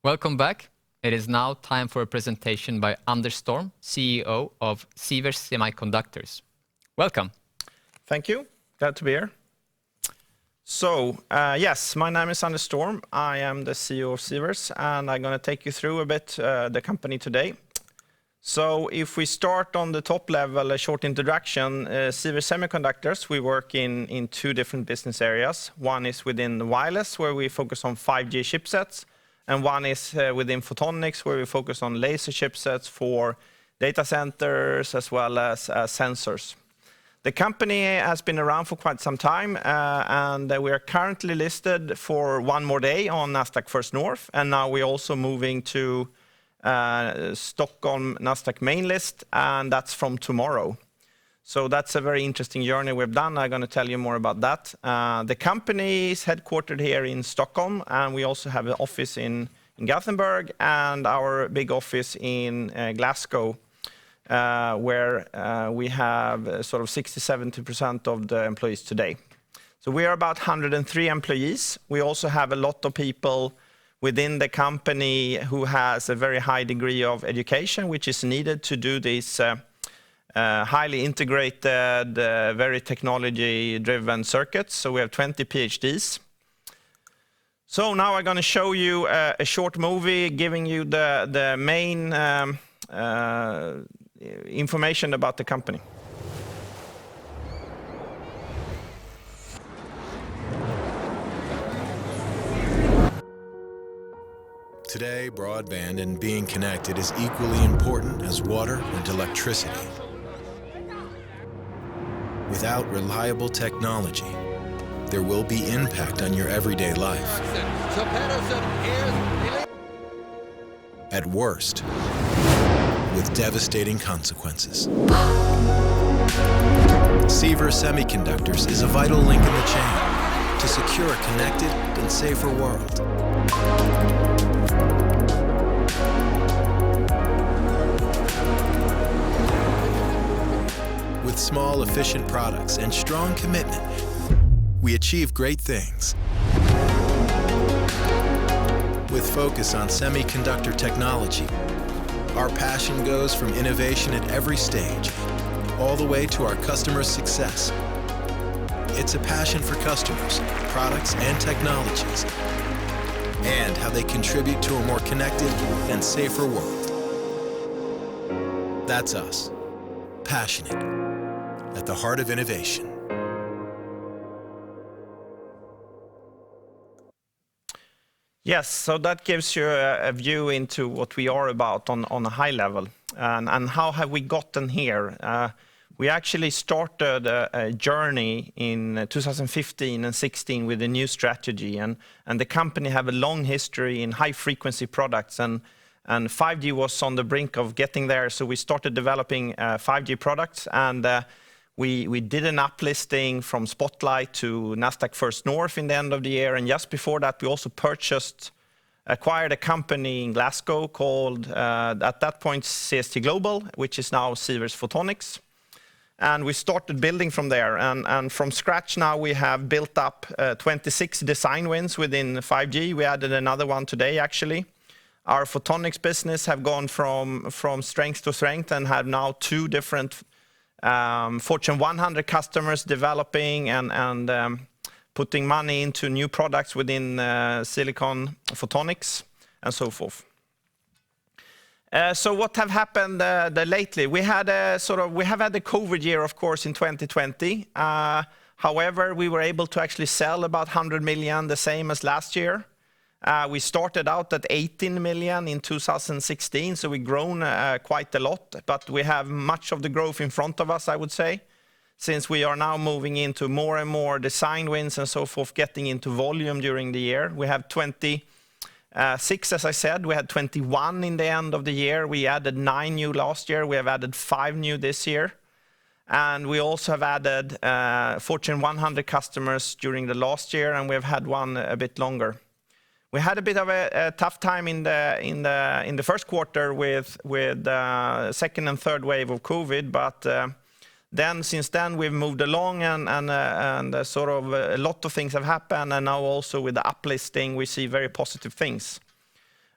Welcome back. It is now time for a presentation by Anders Storm, CEO of Sivers Semiconductors. Welcome. Thank you. Glad to be here. So, yes, my name is Anders Storm. I am the CEO of Sivers, and I'm going to take you through a bit the company today. So, if we start on the top level, a short introduction, Sivers Semiconductors, we work in two different business areas. One is within the wireless, where we focus on 5G chipsets, and one is within Photonics, where we focus on laser chipsets for data centers as well as sensors. The company has been around for quite some time, and we are currently listed for one more day on Nasdaq First North, and now we're also moving to Stockholm Nasdaq main list, and that's from tomorrow. So that's a very interesting journey we've done. I'm going to tell you more about that. The company is headquartered here in Stockholm, and we also have an office in Gothenburg and our big office in Glasgow, where we have sort of 60-70% of the employees today. So we are about 103 employees. We also have a lot of people within the company who has a very high degree of education, which is needed to do these highly integrated, very technology-driven circuits. So we have 20 PhDs. So now I'm going to show you a short movie giving you the main information about the company. Today, broadband and being connected is equally important as water and electricity. Without reliable technology, there will be impact on your everyday life. At worst, with devastating consequences. Sivers Semiconductors is a vital link in the chain to secure a connected and safer world. With small, efficient products and strong commitment, we achieve great things. With focus on semiconductor technology, our passion goes from innovation at every stage, all the way to our customers' success. It's a passion for customers, products, and technologies, and how they contribute to a more connected and safer world. That's us, passionate, at the heart of innovation. Yes, so that gives you a view into what we are about on a high level, and how have we gotten here. We actually started a journey in 2015 and 16 with a new strategy, and the company have a long history in high-frequency products, and 5G was on the brink of getting there, so we started developing 5G products, and we did an uplisting from Spotlight to Nasdaq First North in the end of the year, and just before that we also acquired a company in Glasgow called, at that point, CST Global, which is now Sivers Photonics. And we started building from there, and from scratch now we have built up 26 design wins within 5G. We added another one today, actually. Our Photonics business have gone from strength to strength and have now 2 different Fortune 100 customers developing and putting money into new products within silicon photonics and so forth. So what have happened lately? We have had the COVID year, of course, in 2020. However, we were able to actually sell about 100 million, the same as last year. We started out at 18 million in 2016, so we've grown quite a lot, but we have much of the growth in front of us, I would say, since we are now moving into more and more design wins and so forth, getting into volume during the year. We have 26, as I said. We had 21 in the end of the year. We added 9 new last year. We have added 5 new this year. And we also have added Fortune 100 customers during the last year, and we have had one a bit longer. We had a bit of a tough time in the first quarter with second and third wave of COVID, but since then we've moved along and sort of a lot of things have happened, and now also with the uplisting we see very positive things.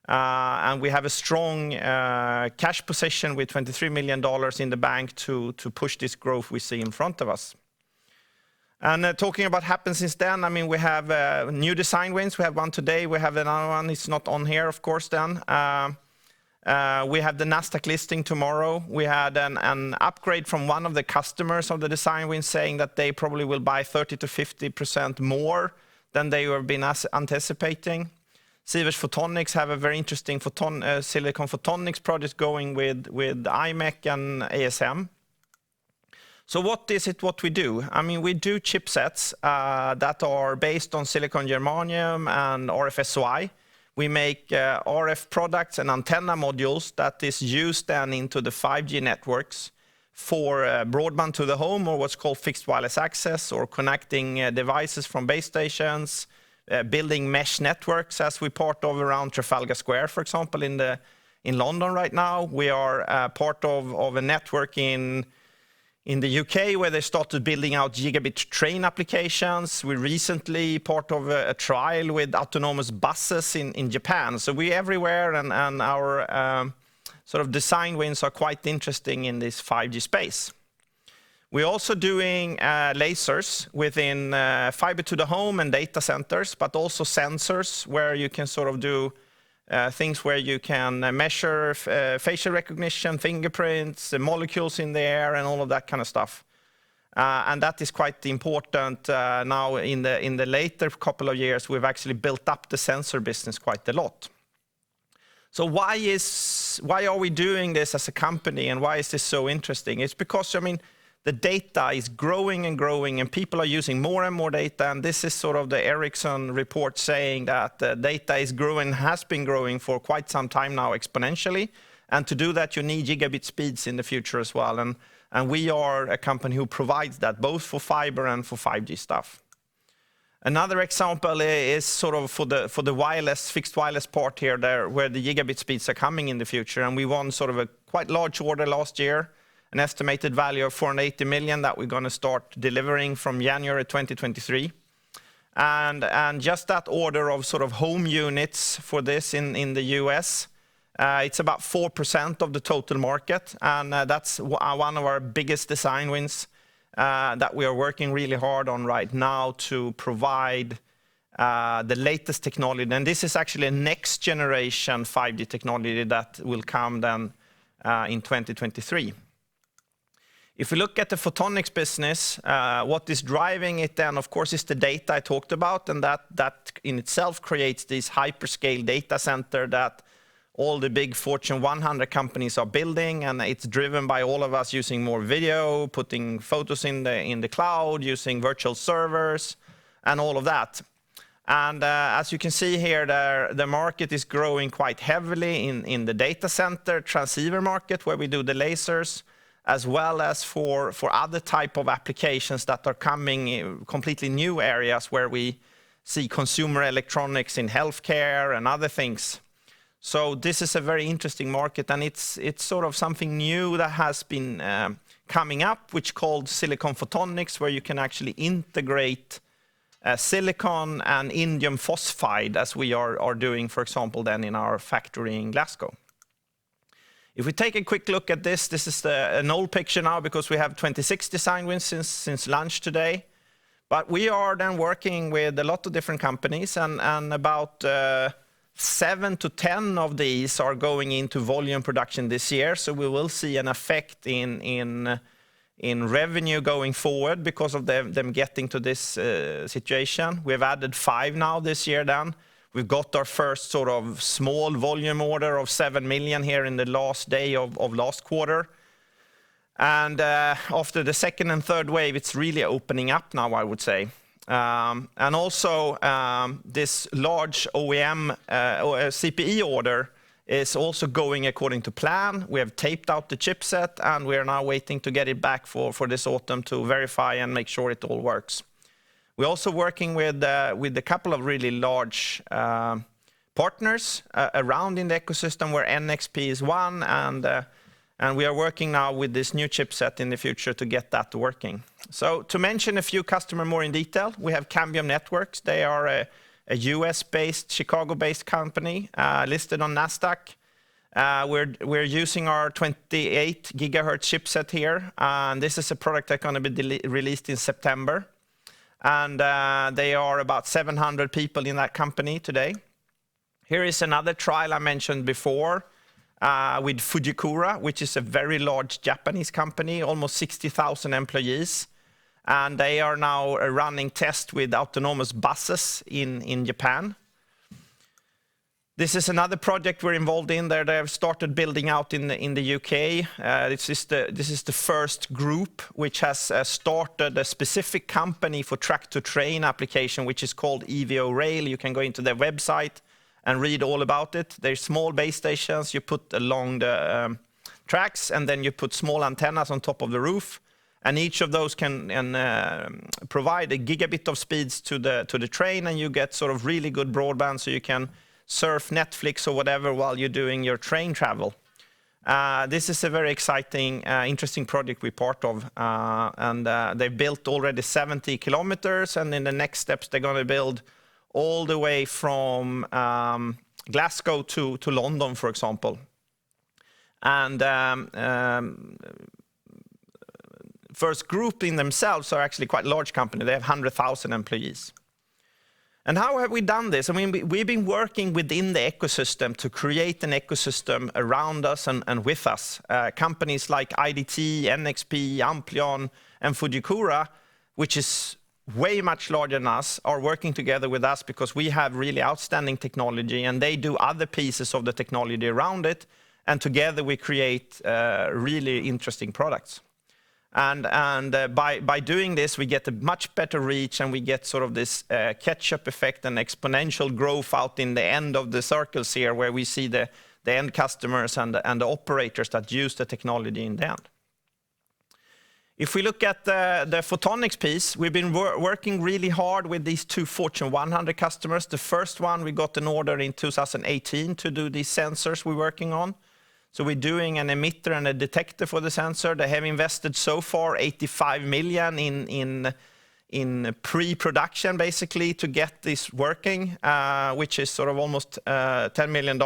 And we have a strong cash position with $23 million in the bank to push this growth we see in front of us. And talking about happened since then, I mean, we have new design wins. We have one today. We have another one. It's not on here, of course, then. We have the Nasdaq listing tomorrow. We had an upgrade from one of the customers of the design wins saying that they probably will buy 30 to 50% more than they have been anticipating. Sivers Photonics have a very interesting silicon photonics project going with IMEC and ASM. So what is it what we do? I mean, we do chipsets that are based on silicon germanium and RF-SOI. We make RF products and antenna modules that is used then into the 5G networks for broadband to the home, or what's called fixed wireless access, or connecting devices from base stations, building mesh networks, as we part of around Trafalgar Square, for example, in London right now. We are part of a network in the UK, where they started building out gigabit train applications. We're recently part of a trial with autonomous buses in Japan. So we're everywhere, and our sort of design wins are quite interesting in this 5G space. We're also doing lasers within fiber to the home and data centers, but also sensors, where you can sort of do things where you can measure facial recognition, fingerprints, molecules in the air, and all of that kind of stuff. And that is quite important now. In the later couple of years, we've actually built up the sensor business quite a lot. So why are we doing this as a company, and why is this so interesting? It's because, I mean, the data is growing and growing, and people are using more and more data. And this is sort of the Ericsson report saying that data is growing, has been growing for quite some time now exponentially. And to do that, you need gigabit speeds in the future as well. And we are a company who provides that, both for fiber and for 5G stuff. Another example is sort of for the wireless, fixed wireless part here, where the gigabit speeds are coming in the future. And we won sort of a quite large order last year, an estimated value of 480 million that we're going to start delivering from January 2023. And just that order of sort of home units for this in the US, it's about 4% of the total market. And that's one of our biggest design wins that we are working really hard on right now to provide the latest technology. And this is actually a next generation 5G technology that will come then in 2023. If we look at the photonics business, what is driving it then, of course, is the data I talked about, and that in itself creates this hyperscale data center that all the big Fortune 100 companies are building, and it's driven by all of us using more video, putting photos in the cloud, using virtual servers, and all of that. And as you can see here, the market is growing quite heavily in the data center transceiver market, where we do the lasers, as well as for other type of applications that are coming in completely new areas, where we see consumer electronics in healthcare and other things. So this is a very interesting market, and it's sort of something new that has been coming up, which called silicon photonics, where you can actually integrate silicon and indium phosphide, as we are doing, for example, then in our factory in Glasgow. If we take a quick look at this is an old picture now, because we have 26 design wins since launch today. But we are then working with a lot of different companies, and about 7 to 10 of these are going into volume production this year. So we will see an effect in revenue going forward because of them getting to this situation. We've added 5 now this year then. We've got our first sort of small volume order of 7 million here in the last day of last quarter. And after the second and third wave, it's really opening up now, I would say. And also this large OEM CPE order is also going according to plan. We have taped out the chipset, and we are now waiting to get it back for this autumn to verify and make sure it all works. We're also working with a couple of really large partners around in the ecosystem, where NXP is one, and we are working now with this new chipset in the future to get that working. So to mention a few customers more in detail, we have Cambium Networks. They are a US-based, Chicago-based company listed on Nasdaq. We're using our 28 gigahertz chipset here, and this is a product that's going to be released in September. And they are about 700 people in that company today. Here is another trial I mentioned before with Fujikura, which is a very large Japanese company, almost 60,000 employees. And they are now running tests with autonomous buses in Japan. This is another project we're involved in there. They have started building out in the UK. This is the first group which has started a specific company for track-to-train application, which is called EVO Rail. You can go into their website and read all about it. They're small base stations you put along the tracks, and then you put small antennas on top of the roof. And each of those can provide a gigabit of speeds to the train, and you get sort of really good broadband, so you can surf Netflix or whatever while you're doing your train travel. This is a very exciting, interesting project we're part of. And they've built already 70 kilometers, and in the next steps, they're going to build all the way from Glasgow to London, for example. And first group in themselves are actually quite a large company. They have 100,000 employees. And how have we done this? I mean, we've been working within the ecosystem to create an ecosystem around us and with us. Companies like IDT, NXP, Amplion, and Fujikura, which is way much larger than us, are working together with us because we have really outstanding technology, and they do other pieces of the technology around it. And together we create really interesting products. And by doing this, we get a much better reach, and we get sort of this catch-up effect and exponential growth out in the end of the circles here, where we see the end customers and the operators that use the technology in the end. If we look at the photonics piece, we've been working really hard with these two Fortune 100 customers. The first one, we got an order in 2018 to do these sensors we're working on. So we're doing an emitter and a detector for the sensor. They have invested so far 85 million in pre-production, basically, to get this working, which is sort of almost $10 million.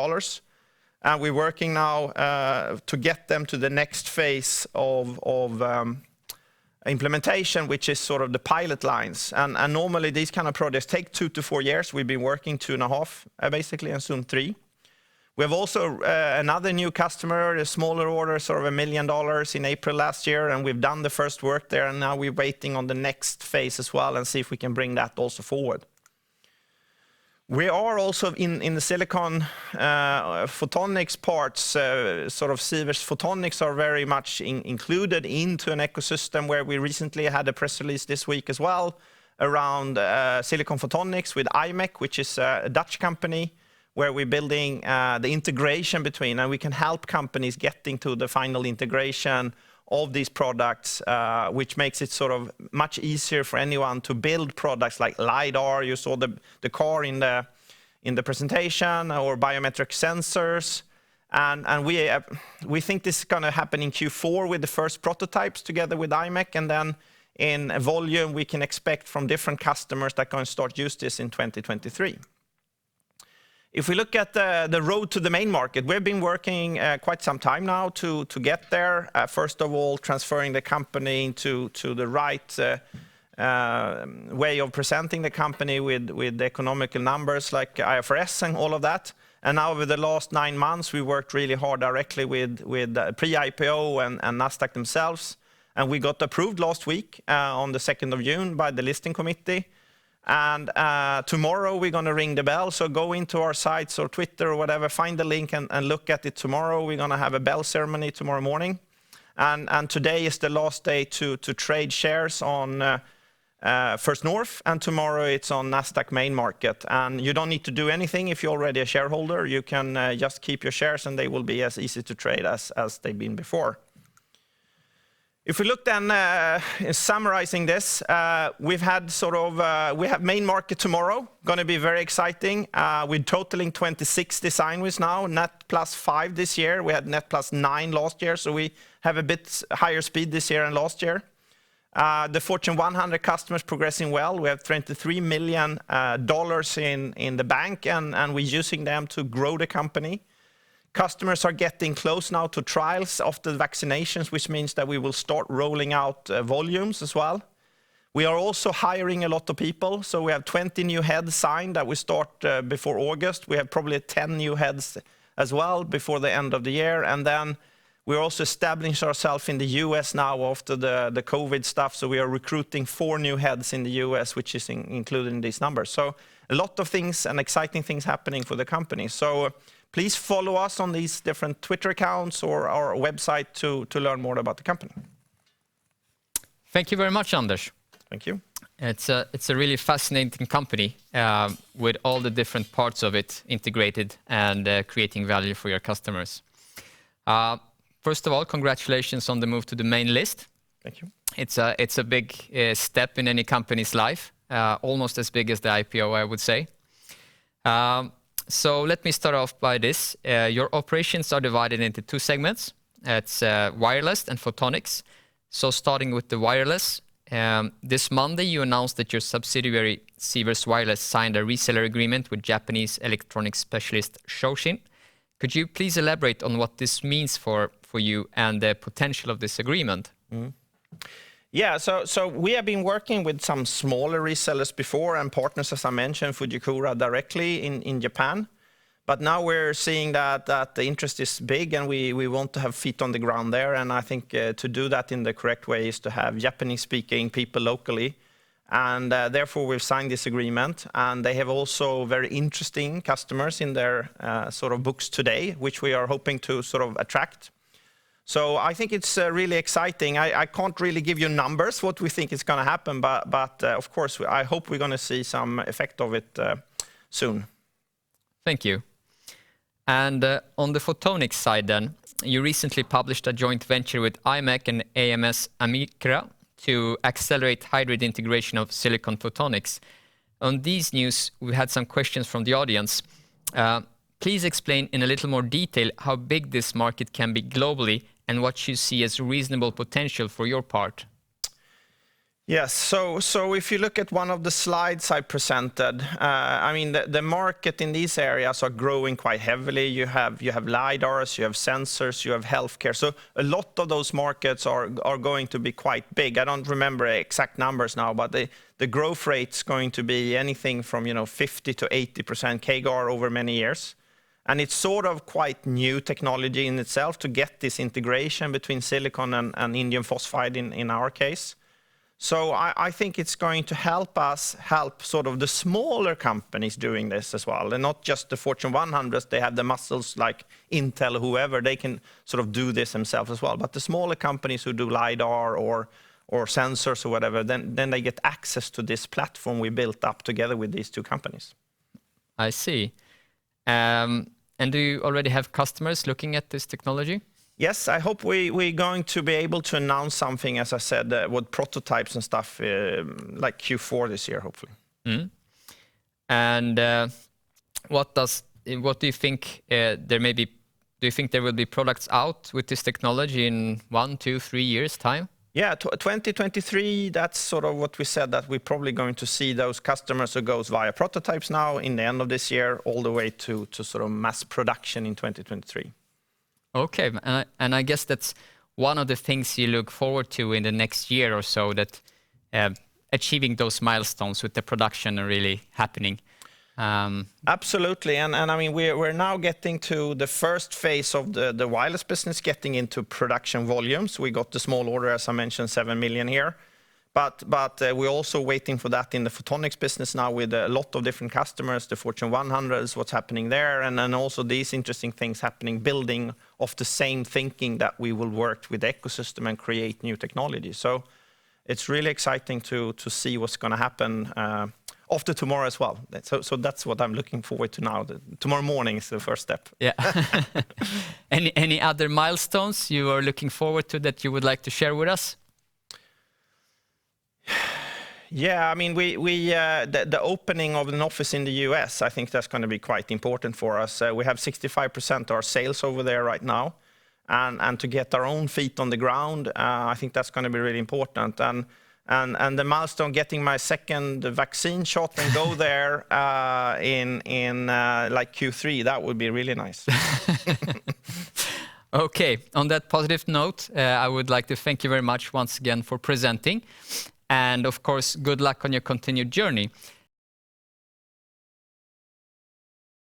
And we're working now to get them to the next phase of implementation, which is sort of the pilot lines. And normally these kind of projects take 2 to 4 years. We've been working 2.5, basically, and soon 3. We have also another new customer, a smaller order, sort of $1 million in April last year, and we've done the first work there, and now we're waiting on the next phase as well and see if we can bring that also forward. We are also in the silicon photonics parts, sort of Sivers Photonics are very much included into an ecosystem where we recently had a press release this week as well around silicon photonics with IMEC, which is a Dutch company, where we're building the integration between, and we can help companies getting to the final integration of these products, which makes it sort of much easier for anyone to build products like LiDAR. You saw the car in the presentation, or biometric sensors. And we think this is going to happen in Q4 with the first prototypes together with IMEC, and then in volume we can expect from different customers that are going to start use this in 2023. If we look at the road to the main market, we've been working quite some time now to get there. First of all, transferring the company into the right way of presenting the company with economical numbers like IFRS and all of that. And now over the last 9 months, we worked really hard directly with pre-IPO and Nasdaq themselves. And we got approved last week on the 2nd of June by the listing committee. And tomorrow we're going to ring the bell. So go into our sites or Twitter or whatever, find the link and look at it tomorrow. We're going to have a bell ceremony tomorrow morning. And today is the last day to trade shares on First North. And tomorrow it's on Nasdaq main market. And you don't need to do anything if you're already a shareholder. You can just keep your shares and they will be as easy to trade as they've been before. If we look then, summarizing this, we've had sort of, we have main market tomorrow, going to be very exciting. We're totaling 26 design wins now, net +5 this year. We had net +9 last year, so we have a bit higher speed this year than last year. The Fortune 100 customers progressing well. We have $23 million in the bank, and we're using them to grow the company. Customers are getting close now to trials of the vaccinations, which means that we will start rolling out volumes as well. We are also hiring a lot of people, so we have 20 new heads signed that we start before August. We have probably 10 new heads as well before the end of the year, and then we're also establishing ourselves in the US now after the COVID stuff, so we are recruiting 4 new heads in the US, which is included in these numbers. So a lot of things and exciting things happening for the company. So please follow us on these different Twitter accounts or our website to learn more about the company. Thank you very much, Anders. Thank you. It's a really fascinating company with all the different parts of it integrated and creating value for your customers. First of all, congratulations on the move to the main list. Thank you. It's a big step in any company's life, almost as big as the IPO, I would say. So let me start off by this. Your operations are divided into 2 segments. It's wireless and photonics. So starting with the wireless, this Monday you announced that your subsidiary Sivers Wireless signed a reseller agreement with Japanese electronics specialist Shoshin. Could you please elaborate on what this means for you and the potential of this agreement? Yeah, so we have been working with some smaller resellers before and partners, as I mentioned, Fujikura directly in Japan. But now we're seeing that the interest is big and we want to have feet on the ground there. And I think to do that in the correct way is to have Japanese-speaking people locally. And therefore, we've signed this agreement. And they have also very interesting customers in their sort of books today, which we are hoping to sort of attract. So I think it's really exciting. I can't really give you numbers, what we think is going to happen. But of course, I hope we're going to see some effect of it soon. Thank you. And on the photonics side then, you recently published a joint venture with IMEC and AMS Amikra to accelerate hybrid integration of silicon photonics. On these news, we had some questions from the audience. Please explain in a little more detail how big this market can be globally and what you see as reasonable potential for your part. Yes, so if you look at one of the slides I presented, I mean, the market in these areas are growing quite heavily. You have LiDARs, you have sensors, you have healthcare. So a lot of those markets are going to be quite big. I don't remember exact numbers now, but the growth rate's going to be anything from 50 to 80% CAGR over many years. And it's sort of quite new technology in itself to get this integration between silicon and indium phosphide in our case. So I think it's going to help us help sort of the smaller companies doing this as well, and not just the Fortune 100s. They have the muscles like Intel or whoever. They can sort of do this themselves as well. But the smaller companies who do LiDAR or sensors or whatever, then they get access to this platform we built up together with these 2 companies. I see. And do you already have customers looking at this technology? Yes, I hope we're going to be able to announce something, as I said, with prototypes and stuff like Q4 this year, hopefully. Mm. And what do you think there may be? Do you think there will be products out with this technology in 1, 2, 3 years' time? Yeah, 2023, that's sort of what we said, that we're probably going to see those customers who goes via prototypes now in the end of this year, all the way to sort of mass production in 2023. Okay, and I guess that's one of the things you look forward to in the next year or so, that achieving those milestones with the production really happening. Absolutely, and I mean we're now getting to the first phase of the wireless business, getting into production volumes. We got the small order, as I mentioned, 7 million here. But we're also waiting for that in the photonics business now with a lot of different customers, the Fortune 100s, what's happening there, and then also these interesting things happening, building off the same thinking that we will work with the ecosystem and create new technology. So it's really exciting to see what's going to happen after tomorrow as well. So that's what I'm looking forward to now. Tomorrow morning is the first step. Yeah. Any other milestones you are looking forward to that you would like to share with us? Yeah, I mean, the opening of an office in the US, I think that's going to be quite important for us. We have 65% of our sales over there right now. and to get our own feet on the ground. I think that's going to be really important. And the milestone, getting my second vaccine shot and go there in like Q3, that would be really nice. Okay, on that positive note, I would like to thank you very much once again for presenting. And of course, good luck on your continued journey.